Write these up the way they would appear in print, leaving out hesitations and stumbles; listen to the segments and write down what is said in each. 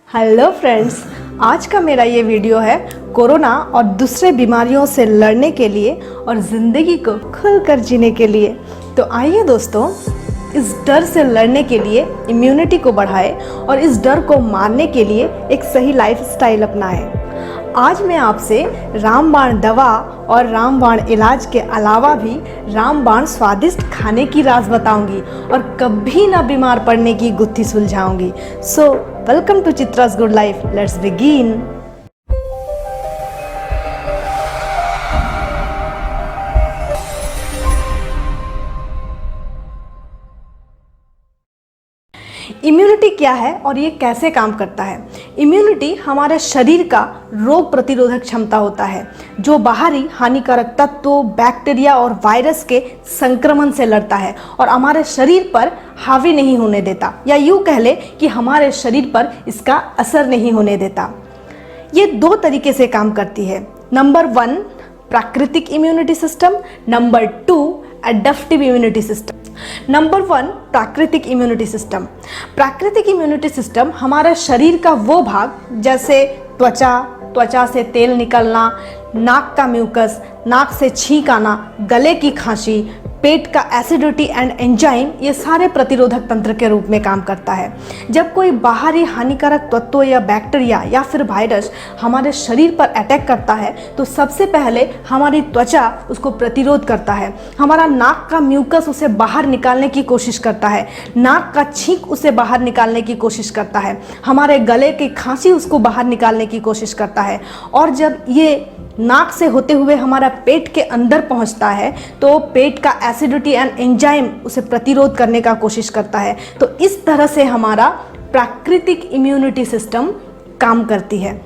Hello friends, आज का मेरा ये वीडियो है कोरोना और दूसरे बीमारियों से लड़ने के लिए और ज़िंदगी को खुलकर जीने के लिए। तो आइए दोस्तों, इस डर से लड़ने के लिए इम्यूनिटी को बढ़ाएं और इस डर को मारने के लिए एक सही लाइफस्टाइल अपनाएं। आज मैं आपसे रामबाण दवा और रामबाण इलाज के अलावा भी रामबाण स्वादिष्ट खाने की राज बताऊंगी और कभी ना बीमार पड़ने की गुत्थी सुलझाऊंगी। So welcome to Chitra's good life, let's begin. Immunity क्या है और ये कैसे काम करता है? इम्यूनिटी हमारे शरीर का रोग प्रतिरोधक क्षमता होता है जो बाहरी हानिकारक तत्वों, बैक्टीरिया और वायरस के संक्रमण से लड़ता है और हमारे शरीर पर हावी नहीं होने देता, या यूँ कह ले कि हमारे शरीर पर इसका असर नहीं होने देता। ये दो तरीके से काम करती है। नंबर 1 प्राकृतिक immunity system, number 2 adaptive immunity system. Number 1 प्राकृतिक इम्यूनिटी सिस्टम। प्राकृतिक इम्यूनिटी सिस्टम हमारे शरीर का वो भाग, जैसे त्वचा से तेल निकलना, नाक का म्यूकस, नाक से छींक आना, गले की खांसी, पेट का एसिडिटी एंड एंजाइम, ये सारे प्रतिरोधक तंत्र के रूप में काम करता है। जब कोई बाहरी हानिकारक तत्व या बैक्टीरिया या फिर वायरस हमारे शरीर पर अटैक करता है तो सबसे पहले हमारी त्वचा उसको प्रतिरोध करता है, हमारा नाक का म्यूकस उसे बाहर निकालने की कोशिश करता है, नाक का छींक उसे बाहर निकालने की कोशिश करता है, हमारे गले की खांसी उसको बाहर निकालने की कोशिश करता है। और जब ये नाक से होते हुए हमारा पेट के अंदर पहुंचता है तो पेट का एसिडिटी एंड एंजाइम उसे प्रतिरोध करने का कोशिश करता है। तो इस तरह से हमारा प्राकृतिक इम्यूनिटी सिस्टम काम करती है।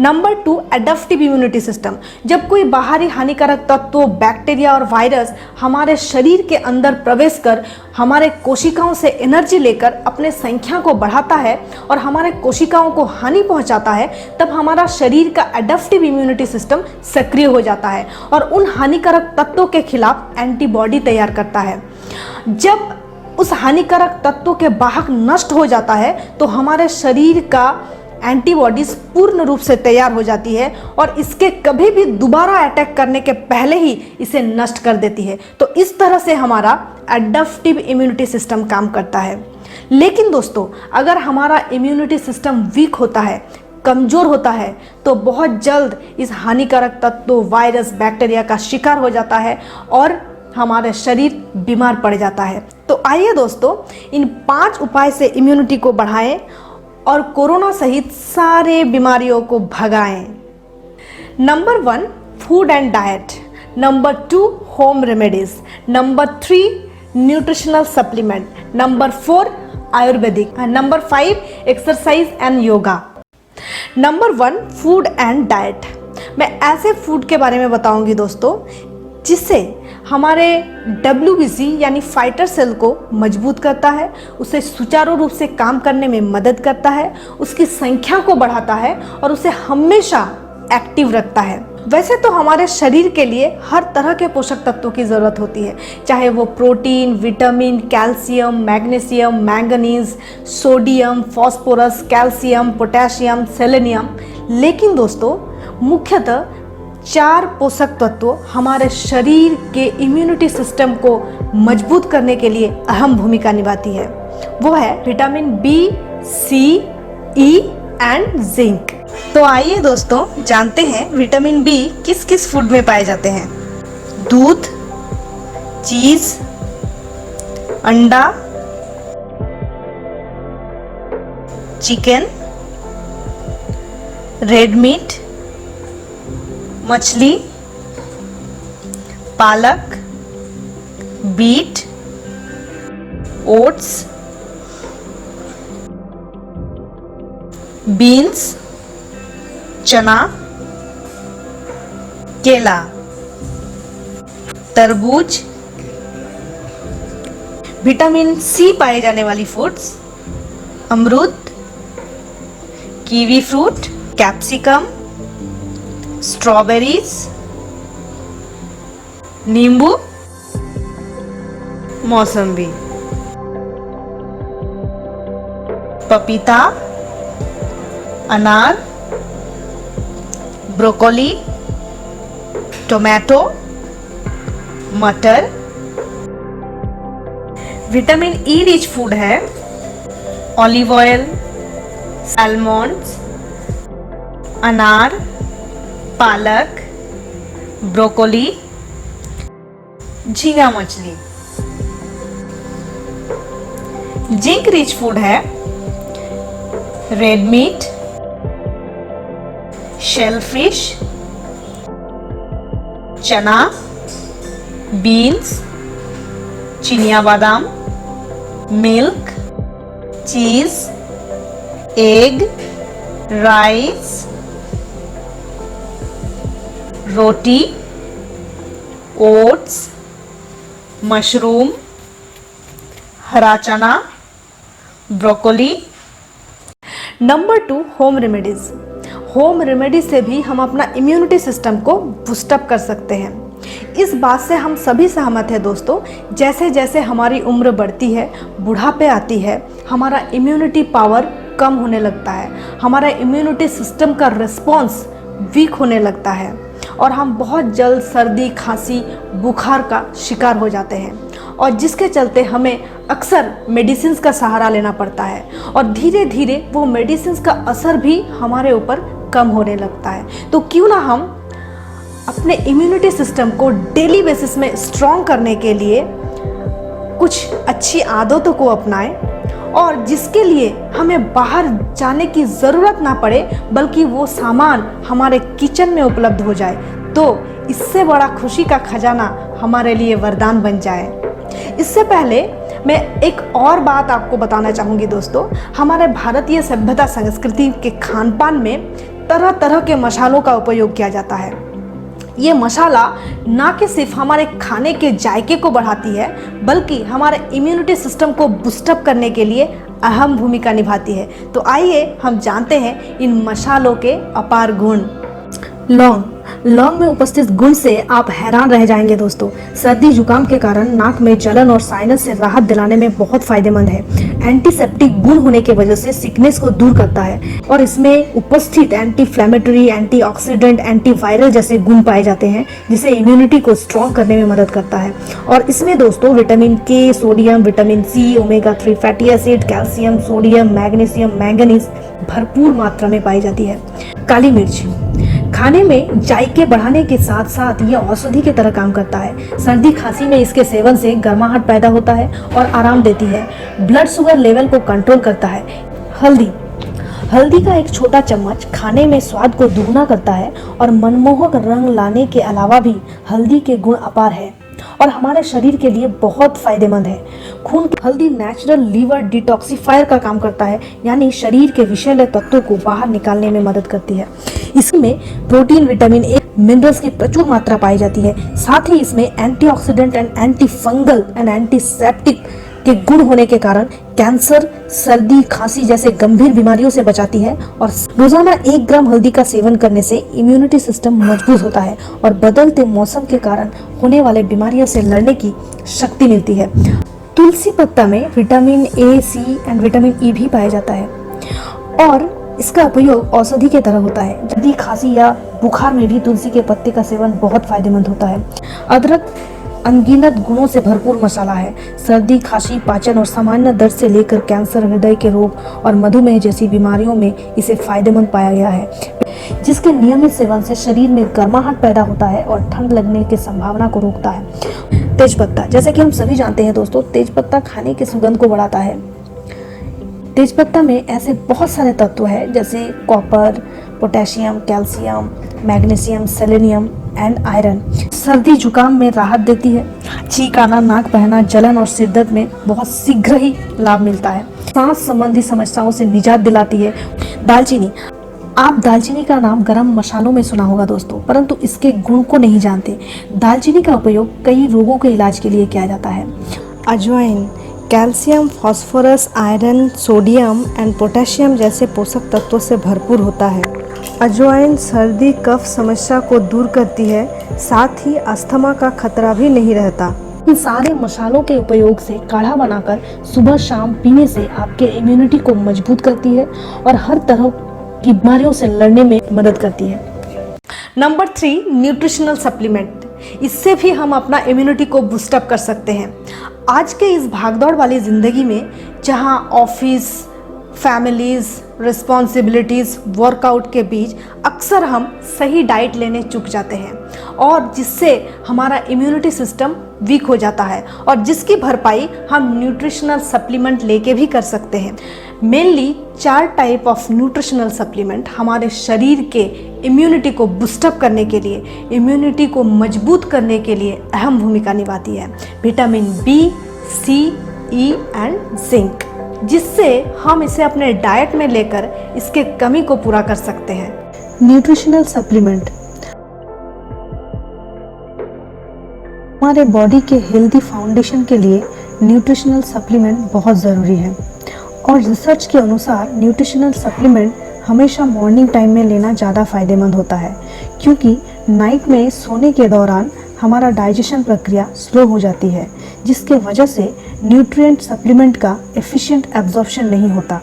Number 2 adaptive immunity system. जब कोई बाहरी हानिकारक तत्व, बैक्टीरिया और वायरस हमारे शरीर के अंदर प्रवेश कर हमारे कोशिकाओं से एनर्जी लेकर अपने संख्या को बढ़ाता है और हमारे कोशिकाओं को हानि पहुंचाता है, तब हमारा शरीर का एडप्टिव इम्यूनिटी सिस्टम सक्रिय हो जाता है और उन हानिकारक तत्वों के खिलाफ एंटीबॉडी तैयार करता है। जब उस हानिकारक तत्वों के वाहक नष्ट हो जाता है तो हमारे शरीर का एंटीबॉडीज पूर्ण रूप से तैयार हो जाती है और इसके कभी भी दोबारा अटैक करने के पहले ही इसे नष्ट कर देती है। तो इस तरह से हमारा एडप्टिव इम्यूनिटी सिस्टम काम करता है। लेकिन दोस्तों, अगर हमारा इम्यूनिटी सिस्टम वीक होता है, कमज़ोर होता है, तो बहुत जल्द इस हानिकारक तत्व, वायरस, बैक्टीरिया का शिकार हो जाता है और हमारा शरीर बीमार पड़ जाता है। तो आइए दोस्तों, इन 5 उपाय से इम्यूनिटी को बढ़ाएं और कोरोना सहित सारे बीमारियों को भगाएं। Number 1 food and diet, number 2 home remedies, number 3 nutritional supplement, number 4 Ayurvedic, number 5 exercise and yoga. Number 1 food and diet. मैं ऐसे फूड के बारे में बताऊंगी दोस्तों जिससे हमारे WBC यानी फाइटर सेल को मजबूत करता है, उसे सुचारू रूप से काम करने में मदद करता है, उसकी संख्या को बढ़ाता है और उसे हमेशा एक्टिव रखता है। वैसे तो हमारे शरीर के लिए हर तरह के पोषक तत्वों की ज़रूरत होती है, चाहे वो protein, vitamin, calcium, magnesium, manganese, sodium, phosphorus, calcium, potassium, selenium. लेकिन दोस्तों, मुख्यतः 4 पोषक तत्व हमारे शरीर के इम्यूनिटी सिस्टम को मजबूत करने के लिए अहम भूमिका निभाती है। वो है vitamin B, C, E and zinc. तो आइए दोस्तों, जानते हैं विटामिन B किस किस फूड में पाए जाते हैं। दूध, चीज, अंडा, चिकन, रेड मीट, मछली, पालक, बीट, ओट्स, बीन्स, चना, केला, तरबूज। विटामिन C पाए जाने वाली फूड्स: अमरूद, कीवी फ्रूट, कैप्सिकम, स्ट्रॉबेरीज, नींबू, मौसम्बी, पपीता, अनार, ब्रोकोली, टोमेटो, मटर। विटामिन ई रिच फूड है ऑलिव ऑयल, सैलमॉन्स, अनार, पालक, ब्रोकोली, झींगा मछली। जिंक रिच फूड है रेड मीट, शेलफिश, चना, बीन्स, चिनिया बादाम, मिल्क, चीज, एग, राइस, रोटी, ओट्स, मशरूम, हरा चना, broccoli. Number 2, home remedies. Home remedy से भी हम अपना इम्यूनिटी सिस्टम को बूस्टअप कर सकते हैं। इस बात से हम सभी सहमत हैं दोस्तों, जैसे जैसे हमारी उम्र बढ़ती है, बुढ़ापे आती है, हमारा इम्यूनिटी पावर कम होने लगता है, हमारा इम्यूनिटी सिस्टम का रिस्पॉन्स वीक होने लगता है और हम बहुत जल्द सर्दी, खांसी, बुखार का शिकार हो जाते हैं और जिसके चलते हमें अक्सर मेडिसिन्स का सहारा लेना पड़ता है और धीरे धीरे वो मेडिसिन्स का असर भी हमारे ऊपर कम होने लगता है। तो क्यों ना हम अपने इम्यूनिटी सिस्टम को डेली बेसिस में स्ट्रॉन्ग करने के लिए कुछ अच्छी आदतों को अपनाएं और जिसके लिए हमें बाहर जाने की ज़रूरत ना पड़े, बल्कि वो सामान हमारे किचन में उपलब्ध हो जाए, तो इससे बड़ा खुशी का खजाना हमारे लिए वरदान बन जाए। इससे पहले मैं एक और बात आपको बताना चाहूँगी दोस्तों, हमारे भारतीय सभ्यता संस्कृति के खान पान में तरह तरह के मसालों का उपयोग किया जाता है। ये मसाला ना कि सिर्फ हमारे खाने के जायके को बढ़ाती है, बल्कि हमारे इम्यूनिटी सिस्टम को बूस्टअप करने के लिए अहम भूमिका निभाती है। तो आइए हम जानते हैं इन मसालों के अपार गुण। लौंग। लौंग में उपस्थित गुण से आप हैरान रह जाएंगे दोस्तों। सर्दी जुकाम के कारण नाक में जलन और साइनस से राहत दिलाने में बहुत फायदेमंद है। एंटीसेप्टिक गुण होने की वजह से सिकनेस को दूर करता है और इसमें उपस्थित एंटी फ्लैमेटरी, एंटीऑक्सीडेंट, एंटीवायरल जैसे गुण पाए जाते हैं, जिसे इम्यूनिटी को स्ट्रॉन्ग करने में मदद करता है। और इसमें दोस्तों vitamin K, sodium, vitamin C, omega 3 fatty acid, calcium, sodium, magnesium, manganese भरपूर मात्रा में पाई जाती है। काली मिर्च। खाने में जायके बढ़ाने के साथ साथ यह औषधि की तरह काम करता है। सर्दी खांसी में इसके सेवन से गर्माहट पैदा होता है और आराम देती है। ब्लड शुगर लेवल को कंट्रोल करता है। हल्दी। हल्दी का एक छोटा चम्मच खाने में स्वाद को दुगना करता है और मनमोहक रंग लाने के अलावा भी हल्दी के गुण अपार है और हमारे शरीर के लिए बहुत फायदेमंद है। खून की हल्दी नेचुरल लीवर डिटॉक्सिफायर का काम करता है, यानी शरीर के विषैले तत्वों को बाहर निकालने में मदद करती है। इसमें प्रोटीन, विटामिन ए, मिनरल्स की प्रचुर मात्रा पाई जाती है। साथ ही इसमें antioxidant and anti fungal and antiseptic के गुण होने के कारण कैंसर, सर्दी, खांसी जैसे गंभीर बीमारियों से बचाती है। और रोजाना 1 ग्राम हल्दी का सेवन करने से इम्यूनिटी सिस्टम मजबूत होता है और बदलते मौसम के कारण होने वाले बीमारियों से लड़ने की शक्ति मिलती है। तुलसी पत्ता में vitamin A, C and vitamin E भी पाया जाता है और इसका उपयोग औषधि की तरह होता है। सर्दी, खांसी या बुखार में भी तुलसी के पत्ते का सेवन बहुत फायदेमंद होता है। अदरक अनगिनत गुणों से भरपूर मसाला है। सर्दी, खांसी, पाचन और सामान्य दर्द से लेकर कैंसर, हृदय के रोग और मधुमेह जैसी बीमारियों में इसे फायदेमंद पाया गया है, जिसके नियमित सेवन से शरीर में गर्माहट पैदा होता है और ठंड लगने की संभावना को रोकता है। तेजपत्ता। जैसे कि हम सभी जानते हैं दोस्तों, तेजपत्ता खाने की सुगंध को बढ़ाता है। तेजपत्ता में ऐसे बहुत सारे तत्व हैं जैसे copper, potassium, calcium, magnesium, selenium and iron. सर्दी जुकाम में राहत देती है। छींक आना, नाक बहना, जलन और सिर दर्द में बहुत शीघ्र ही लाभ मिलता है। सांस संबंधी समस्याओं से निजात दिलाती है। दालचीनी। आप दालचीनी का नाम गरम मसालों में सुना होगा दोस्तों, परंतु इसके गुण को नहीं जानते। दालचीनी का उपयोग कई रोगों के इलाज के लिए किया जाता है। अजवाइन। Calcium, phosphorus, iron, sodium and potassium जैसे पोषक तत्वों से भरपूर होता है। अजवाइन सर्दी, कफ समस्या को दूर करती है, साथ ही अस्थमा का खतरा भी नहीं रहता। इन सारे मसालों के उपयोग से काढ़ा बनाकर सुबह शाम पीने से आपके इम्यूनिटी को मजबूत करती है और हर तरह की बीमारियों से लड़ने में मदद करती है। Number 3, nutritional supplement. इससे भी हम अपना इम्यूनिटी को बूस्टअप कर सकते हैं। आज के इस भागदौड़ वाली ज़िंदगी में जहां ऑफिस, फैमिलीज़, रिस्पॉन्सिबिलिटीज़, वर्कआउट के बीच अक्सर हम सही डाइट लेने चूक जाते हैं और जिससे हमारा इम्यूनिटी सिस्टम वीक हो जाता है और जिसकी भरपाई हम न्यूट्रिशनल सप्लीमेंट लेके भी कर सकते हैं। Mainly 4 type of nutritional supplement हमारे शरीर के इम्यूनिटी को बूस्टअप करने के लिए, इम्यूनिटी को मजबूत करने के लिए अहम भूमिका निभाती है। Vitamin B, C, E and zinc, जिससे हम इसे अपने डाइट में लेकर इसके कमी को पूरा कर सकते हैं। न्यूट्रिशनल सप्लीमेंट हमारे बॉडी के हेल्दी फाउंडेशन के लिए न्यूट्रिशनल सप्लीमेंट बहुत ज़रूरी है और रिसर्च के अनुसार न्यूट्रिशनल सप्लीमेंट हमेशा मॉर्निंग टाइम में लेना ज़्यादा फायदेमंद होता है, क्योंकि नाइट में सोने के दौरान हमारा डाइजेशन प्रक्रिया स्लो हो जाती है, जिसके वजह से न्यूट्रिएंट सप्लीमेंट का एफिशिएंट एब्जॉर्प्शन नहीं होता।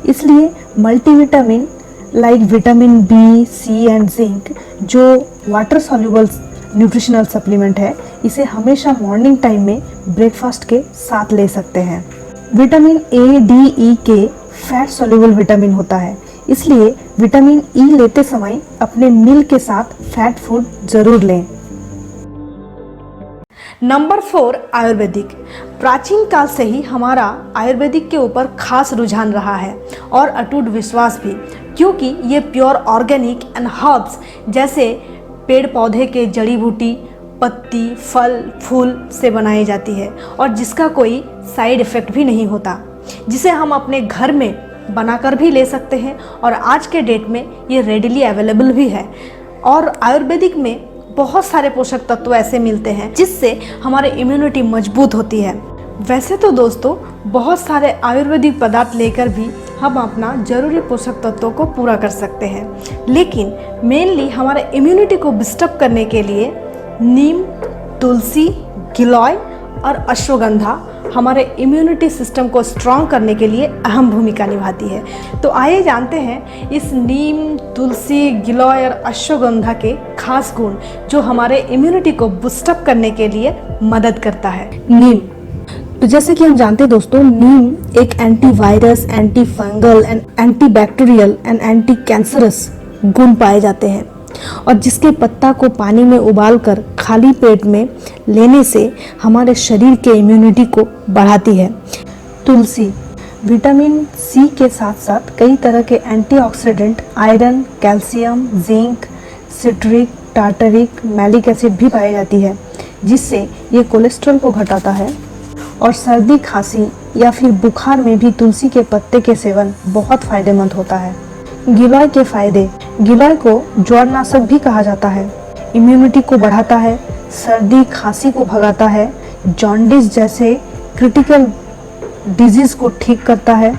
इसलिए multivitamin like vitamin B, C and zinc जो वाटर सॉल्युबल न्यूट्रिशनल सप्लीमेंट है, इसे हमेशा मॉर्निंग टाइम में ब्रेकफास्ट के साथ ले सकते हैं। विटामिन ए, डी, ई के फैट सॉल्युबल विटामिन होता है, इसलिए विटामिन ई लेते समय अपने मील के साथ फैट फूड जरूर लें। नंबर 4, आयुर्वेदिक। प्राचीन काल से ही हमारा आयुर्वेदिक के ऊपर खास रुझान रहा है और अटूट विश्वास भी, क्योंकि ये प्योर ऑर्गेनिक एंड हर्ब्स जैसे पेड़ पौधे के जड़ी बूटी, पत्ती, फल, फूल से बनाई जाती है और जिसका कोई साइड इफ़ेक्ट भी नहीं होता, जिसे हम अपने घर में बनाकर भी ले सकते हैं और आज के डेट में ये रेडिली अवेलेबल भी है। और आयुर्वेदिक में बहुत सारे पोषक तत्व ऐसे मिलते हैं जिससे हमारी इम्यूनिटी मजबूत होती है। वैसे तो दोस्तों बहुत सारे आयुर्वेदिक पदार्थ लेकर भी हम अपना जरूरी पोषक तत्वों को पूरा कर सकते हैं, लेकिन मेनली हमारे इम्यूनिटी को बूस्टअप करने के लिए नीम, तुलसी, गिलोय और अश्वगंधा हमारे इम्यूनिटी सिस्टम को स्ट्रॉन्ग करने के लिए अहम भूमिका निभाती है। तो आइए जानते हैं इस नीम, तुलसी, गिलोय और अश्वगंधा के खास गुण जो हमारे इम्यूनिटी को बूस्टअप करने के लिए मदद करता है। नीम, तो जैसे कि हम जानते हैं दोस्तों, नीम एक antivirus, anti fungal and anti bacterial and anti cancerous गुण पाए जाते हैं और जिसके पत्ता को पानी में उबालकर खाली पेट में लेने से हमारे शरीर के इम्यूनिटी को बढ़ाती है। तुलसी विटामिन सी के साथ साथ कई तरह के antioxidant iron, calcium, zinc, citric, tartaric, malic acid भी पाई जाती है, जिससे ये कोलेस्ट्रॉल को घटाता है और सर्दी, खांसी या फिर बुखार में भी तुलसी के पत्ते के सेवन बहुत फायदेमंद होता है। गिलोय के फायदे, गिलोय को ज्वरनाशक भी कहा जाता है, इम्यूनिटी को बढ़ाता है, सर्दी खांसी को भगाता है, जॉन्डिस जैसे क्रिटिकल डिजीज को ठीक करता है,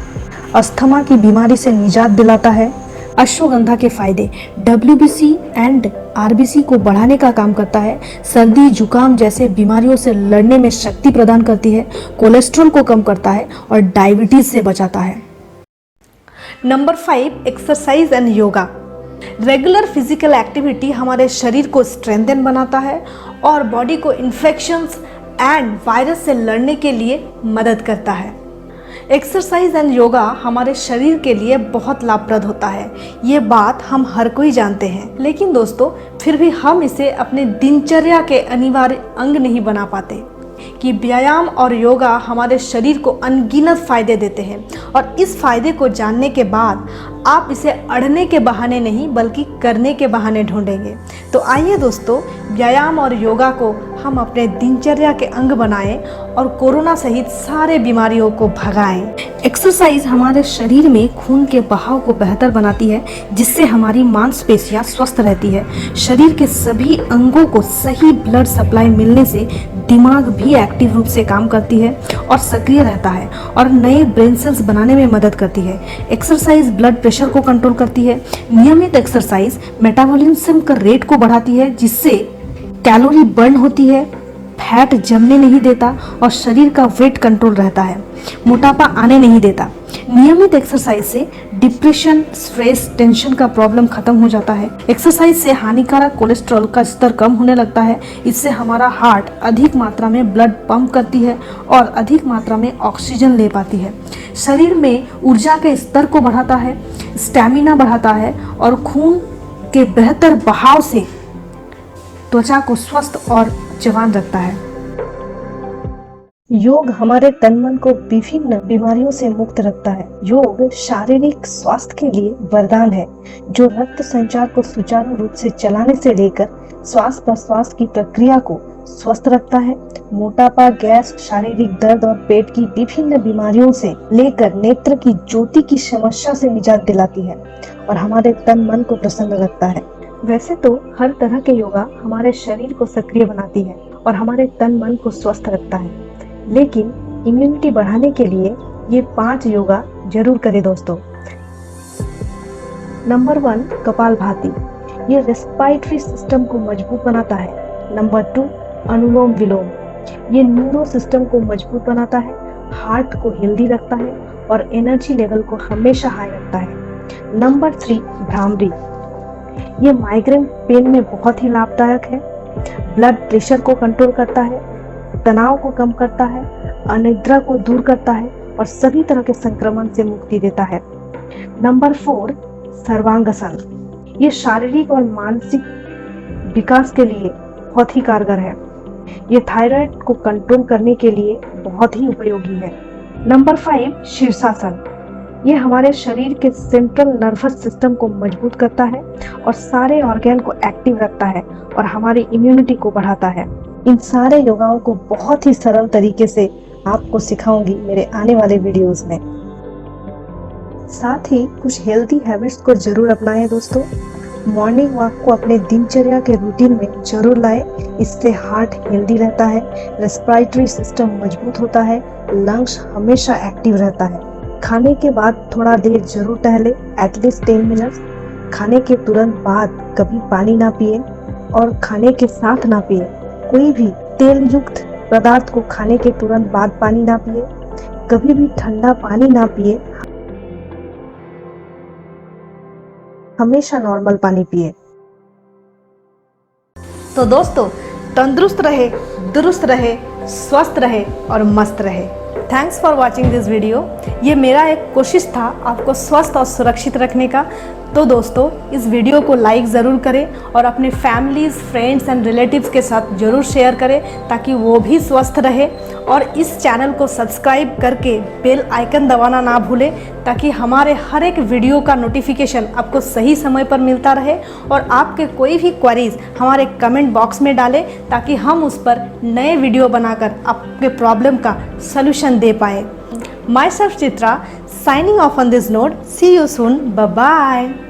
अस्थमा की बीमारी से निजात दिलाता है। अश्वगंधा के फायदे, WBC एंड RBC को बढ़ाने का काम करता है, सर्दी जुकाम जैसे बीमारियों से लड़ने में शक्ति प्रदान करती है, कोलेस्ट्रॉल को कम करता है और डायबिटीज से बचाता है। Number 5, exercise and yoga. Regular physical activity हमारे शरीर को स्ट्रेंथन बनाता है और बॉडी को इन्फेक्शंस एंड वायरस से लड़ने के लिए मदद करता है। एक्सरसाइज एंड योगा हमारे शरीर के लिए बहुत लाभप्रद होता है, ये बात हम हर कोई जानते हैं, लेकिन दोस्तों फिर भी हम इसे अपने दिनचर्या के अनिवार्य अंग नहीं बना पाते कि व्यायाम और योगा हमारे शरीर को अनगिनत फायदे देते हैं और इस फायदे को जानने के बाद आप इसे अड़ने के बहाने नहीं बल्कि करने के बहाने ढूंढेंगे। तो आइए दोस्तों, व्यायाम और योगा को हम अपने दिनचर्या के अंग बनाएं और कोरोना सहित सारे बीमारियों को भगाएं। एक्सरसाइज हमारे शरीर में खून के बहाव को बेहतर बनाती है, जिससे हमारी मांसपेशियां स्वस्थ रहती है। शरीर के सभी अंगों को सही ब्लड सप्लाई मिलने से दिमाग भी एक्टिव रूप से काम करती है और सक्रिय रहता है और नए ब्रेन सेल्स बनाने में मदद करती है। एक्सरसाइज ब्लड प्रेशर को कंट्रोल करती है। नियमित एक्सरसाइज मेटाबॉलिज्म का रेट को बढ़ाती है, जिससे कैलोरी बर्न होती है, फैट जमने नहीं देता और शरीर का वेट कंट्रोल रहता है, मोटापा आने नहीं देता। नियमित एक्सरसाइज से डिप्रेशन, स्ट्रेस, टेंशन का प्रॉब्लम खत्म हो जाता है। एक्सरसाइज से हानिकारक कोलेस्ट्रॉल का स्तर कम होने लगता है। इससे हमारा हार्ट अधिक मात्रा में ब्लड पंप करती है और अधिक मात्रा में ऑक्सीजन ले पाती है। शरीर में ऊर्जा के स्तर को बढ़ाता है, स्टैमिना बढ़ाता है और खून के बेहतर बहाव से त्वचा को स्वस्थ और जवान रखता है। योग हमारे तन मन को विभिन्न बीमारियों से मुक्त रखता है। योग शारीरिक स्वास्थ्य के लिए वरदान है, जो रक्त संचार को सुचारू रूप से चलाने से लेकर श्वास प्रश्वास की प्रक्रिया को स्वस्थ रखता है। मोटापा, गैस, शारीरिक दर्द और पेट की विभिन्न बीमारियों से लेकर नेत्र की ज्योति की समस्या से निजात दिलाती है और हमारे तन मन को प्रसन्न रखता है। वैसे तो हर तरह के योगा हमारे शरीर को सक्रिय बनाती है और हमारे तन मन को स्वस्थ रखता है, लेकिन इम्यूनिटी बढ़ाने के लिए ये 5 योगा जरूर करें दोस्तों। नंबर 1, कपालभाति। ये रेस्पिरेटरी सिस्टम को मजबूत बनाता है। नंबर 2, अनुलोम विलोम। ये न्यूरो सिस्टम को मजबूत बनाता है, हार्ट को हेल्दी रखता है और एनर्जी लेवल को हमेशा हाई रखता है। नंबर 3, भ्रामरी। ये माइग्रेन पेन में बहुत ही लाभदायक है, ब्लड प्रेशर को कंट्रोल करता है, तनाव को कम करता है, अनिद्रा को दूर करता है और सभी तरह के संक्रमण से मुक्ति देता है। नंबर 4, सर्वांगासन। ये शारीरिक और मानसिक विकास के लिए बहुत ही कारगर है। ये थायराइड को कंट्रोल करने के लिए बहुत ही उपयोगी है। नंबर 5, शीर्षासन। ये हमारे शरीर के सेंट्रल नर्वस सिस्टम को मजबूत करता है और सारे ऑर्गन को एक्टिव रखता है और हमारी इम्यूनिटी को बढ़ाता है। इन सारे योगाओं को बहुत ही सरल तरीके से आपको सिखाऊंगी मेरे आने वाले वीडियोस में। साथ ही कुछ हेल्दी हैबिट्स को जरूर अपनाएं दोस्तों। मॉर्निंग वॉक को अपने दिनचर्या के रूटीन में जरूर लाएं। इससे हार्ट हेल्दी रहता है, रेस्पिरेटरी सिस्टम मजबूत होता है, लंग्स हमेशा एक्टिव रहता है। खाने के बाद थोड़ा देर जरूर टहले, एटलीस्ट 10 मिनट्स। खाने के तुरंत बाद कभी पानी ना पिए और खाने के साथ ना पिए। कोई भी तेल युक्त पदार्थ को खाने के तुरंत बाद पानी ना पिए। कभी भी ठंडा पानी ना पिए, हमेशा नॉर्मल पानी पिए। तो दोस्तों, तंदुरुस्त रहे, दुरुस्त रहे, स्वस्थ रहे और मस्त रहे। Thanks for watching this video. ये मेरा एक कोशिश था आपको स्वस्थ और सुरक्षित रखने का। तो दोस्तों, इस वीडियो को लाइक ज़रूर करें और अपने फैमिलीज़, फ्रेंड्स एंड रिलेटिव्स के साथ ज़रूर शेयर करें ताकि वो भी स्वस्थ रहे। और इस चैनल को सब्सक्राइब करके बेल आइकन दबाना ना भूलें ताकि हमारे हर एक वीडियो का नोटिफिकेशन आपको सही समय पर मिलता रहे। और आपके कोई भी क्वेरीज हमारे कमेंट बॉक्स में डालें ताकि हम उस पर नए वीडियो बनाकर आपके प्रॉब्लम का सलूशन दे पाएँ। Myself Chitra, signing off on this note. See you soon. Bye-bye.